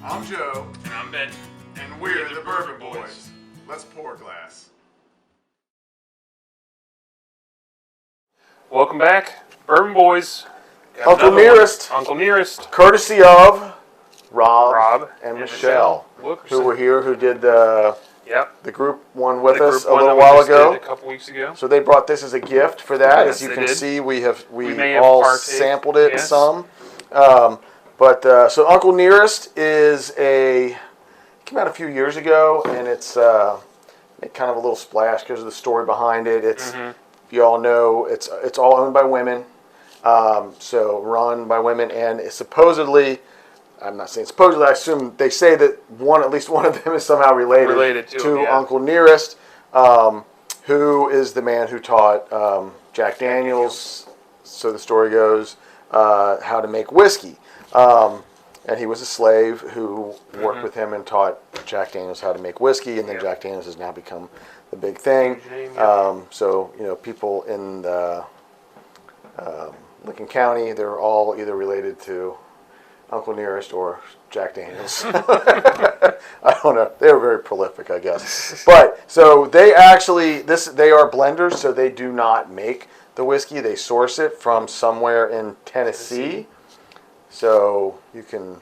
I'm Joe. And I'm Ben. And we're the Bourbon Boys. Let's pour a glass. Welcome back, Bourbon Boys. Got Uncle another Nearest. one. Uncle Nearest. Courtesy of Rob Rob and and Michelle, Wilkerson. who were here, who did the group one with The us group a one little that we while just did ago. a couple weeks ago. So they brought this as a gift for that. Yes, as you they can did. see, we may have all partaked, sampled it yes. some. So Uncle Nearest is came out a few years ago, and it's made kind of a little splash because of the story behind it. It's you all know it's all owned by women, so run by women, and it's supposedly. I'm not saying supposedly. I assume they say that at least one of them is somehow related to him, yeah. Uncle Nearest, who is the man who taught Jack Daniels. So the story goes, how to make whiskey, and he was a slave who worked with him and taught Jack Daniels how to make whiskey, and then Jack Daniels has now become the big thing. So people in the Lincoln County, they're all either related to Uncle Nearest or Jack Daniels. I don't know. They were very prolific, I guess. But so they actually they are blenders, so they do not make the whiskey. They source it from somewhere in Tennessee. So you can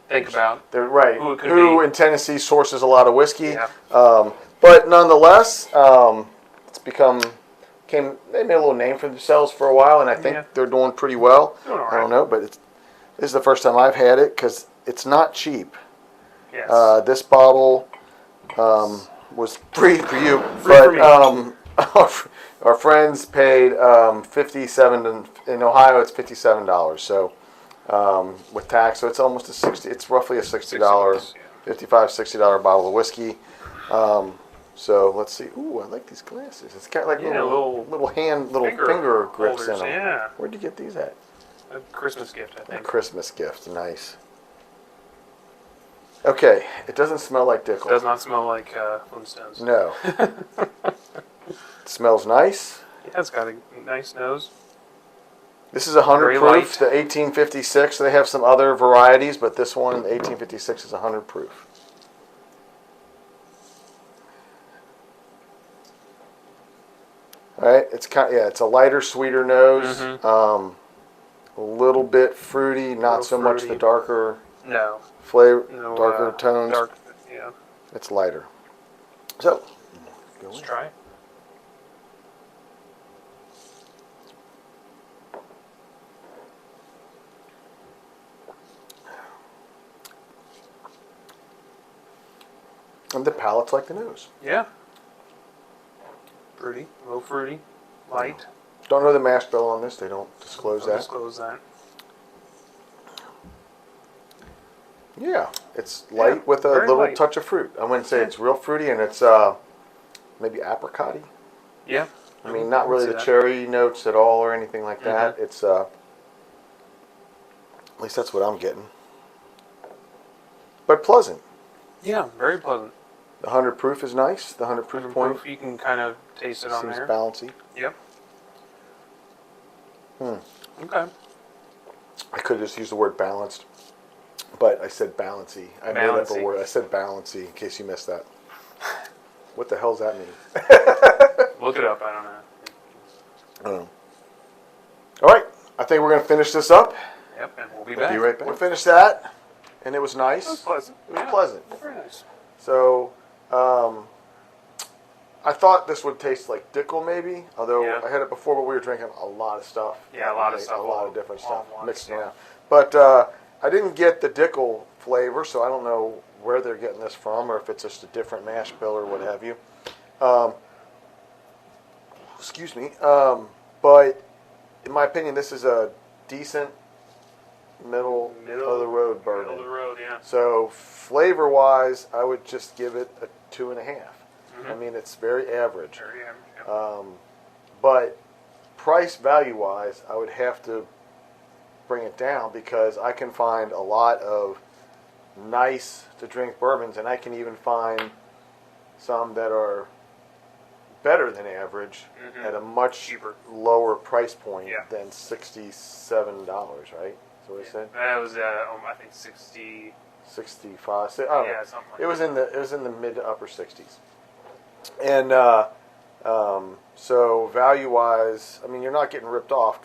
think about they're right who in Tennessee sources a lot of whiskey. Yeah. But nonetheless, they made a little name for themselves for a while, and I think they're doing pretty well. Doing all right. I don't know, but this is the first time I've had it because it's not cheap. Yes. This bottle was free for you, for me. Our friends paid $57 in Ohio. It's $57. So with tax, so it's almost It's roughly a $60, $55-$60 bottle of whiskey. So let's see. Ooh, I like these glasses. It's got like little finger grips holders, in them. Yeah. Where'd you get these at? A Christmas gift, I think. A Christmas gift, nice. Okay, it doesn't smell like Dickel. It does not smell like Flintstones. No. It smells nice. Yeah, it's got a nice nose. This is 100 Very proof, light. the 1856. They have some other varieties, but this one, the 1856, is 100 proof. All right, it's a lighter, sweeter nose. A little bit fruity, not so much the darker flavor, darker tones. It's lighter. So, let's try it. And the palate's like the nose. Yeah. Fruity, a little fruity, light. Don't know the mash bill on this. They don't disclose that. Yeah, it's light with a little touch of fruit. I wouldn't say it's real fruity, and it's maybe apricot-y. Yeah. I mean, not really the cherry notes at all or anything like that. It's at least that's what I'm getting. But pleasant. Yeah, very pleasant. The 100 proof is nice. The 100 proof point. You can kind of taste it on there. Seems bouncy. Yep. Okay. I could have just used the word balanced, but I said balancy. I made up a word. I said balancy in case you missed that. What the hell does that mean? Look it up. I don't know. I don't know. All right. I think we're going to finish this up. Yep, and we'll be back. Be right back. We'll finish that, and it was nice. It was pleasant. It was pleasant. Very nice. So, I thought this would taste like Dickel maybe, although I had it before, but we were drinking a lot of stuff. Yeah, a lot of stuff. A lot of different stuff mixed around. around. But I didn't get the Dickel flavor, so I don't know where they're getting this from or if it's just a different mash bill or what have you. Excuse me. But in my opinion, this is a decent middle of the road bourbon. Middle of the road, yeah. So flavor wise, I would just give it a 2.5. I mean, it's very average. Very average. Yeah. But price value wise, I would have to bring it down because I can find a lot of nice to drink bourbons, and I can even find some that are better than average at a much cheaper, lower price point than $67, right? That's what I said? That was, I think, 60. 65. I don't know. Yeah, something like It was in the mid to upper 60s. And so value wise, I mean, you're not getting ripped off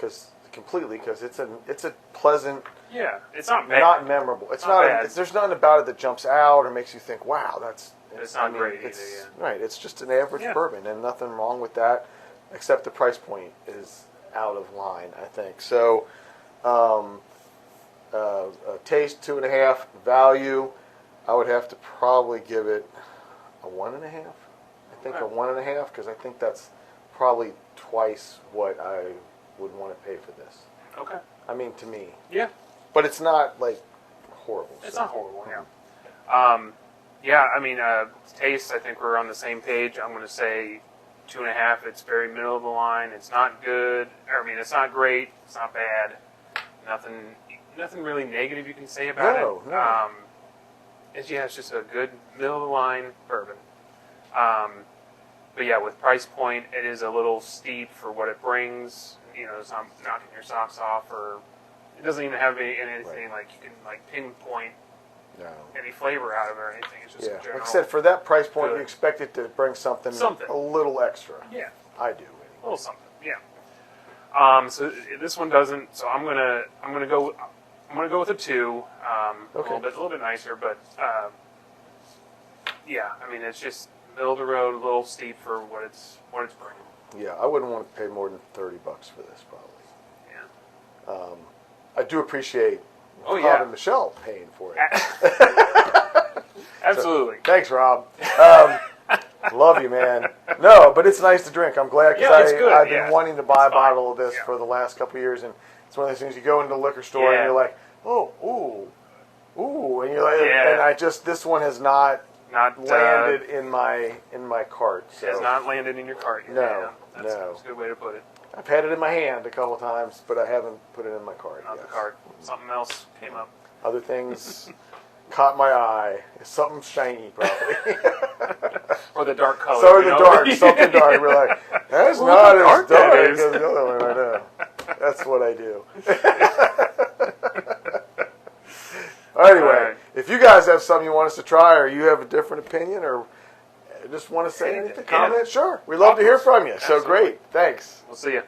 completely because it's a pleasant. Yeah, it's not bad. Not memorable. It's not. bad. There's nothing about it that jumps out or makes you think, "Wow, that's." It's not great either, yeah. Right. It's just an average Yeah. bourbon, and nothing wrong with that, except the price point is out of line, I think. So, taste 2.5, value, I would have to probably give it a 1.5. I think Okay. a 1.5 because I think that's probably twice what I would want to pay for this. Okay. I mean, to me. Yeah. But it's not like horrible. It's so. not horrible, yeah. Yeah, I mean, taste, I think we're on the same page. I'm going to say 2.5. It's very middle of the line. It's not good. I mean, it's not great. It's not bad. Nothing really negative you can say about it. No. It's just a good middle of the line bourbon. But yeah, with price point, it is a little steep for what it brings. It's not knocking your socks off, or it doesn't even have anything like you can pinpoint any flavor out of it or anything. It's just a general. Like I said, for that price point, good. you expect it to bring something a little extra. Yeah, I do. a little something. Yeah. So this one doesn't. So I'm gonna go with a 2. Okay. A little bit nicer, but yeah. I mean, it's just middle of the road, a little steep for what it's bringing. Yeah, I wouldn't want to pay more than $30 for this, probably. Yeah. I do appreciate Rob yeah. and Michelle paying for it. Absolutely. Thanks, Rob. Love you, man. No, but it's nice to drink. I'm glad because I've been wanting to buy a bottle of this for the last couple of years, and it's one of those things you go into the liquor store and you're like, oh, ooh, and you're like, and this one has not landed in my cart. So. It has not landed in your cart yet. No, That's a good way to put it. I've had it in my hand a couple of times, but I haven't put it in my cart. Not the cart. Something else came up. Other things caught my eye. Something shiny, probably. Or the dark color. So something dark. We're like, that's not as dark as the other one. I know. That's what I do. Anyway, if you guys have something you want us to try, or you have a different opinion, or just want to say anything, comment, sure. We'd love to hear from you. So great. Thanks. We'll see you.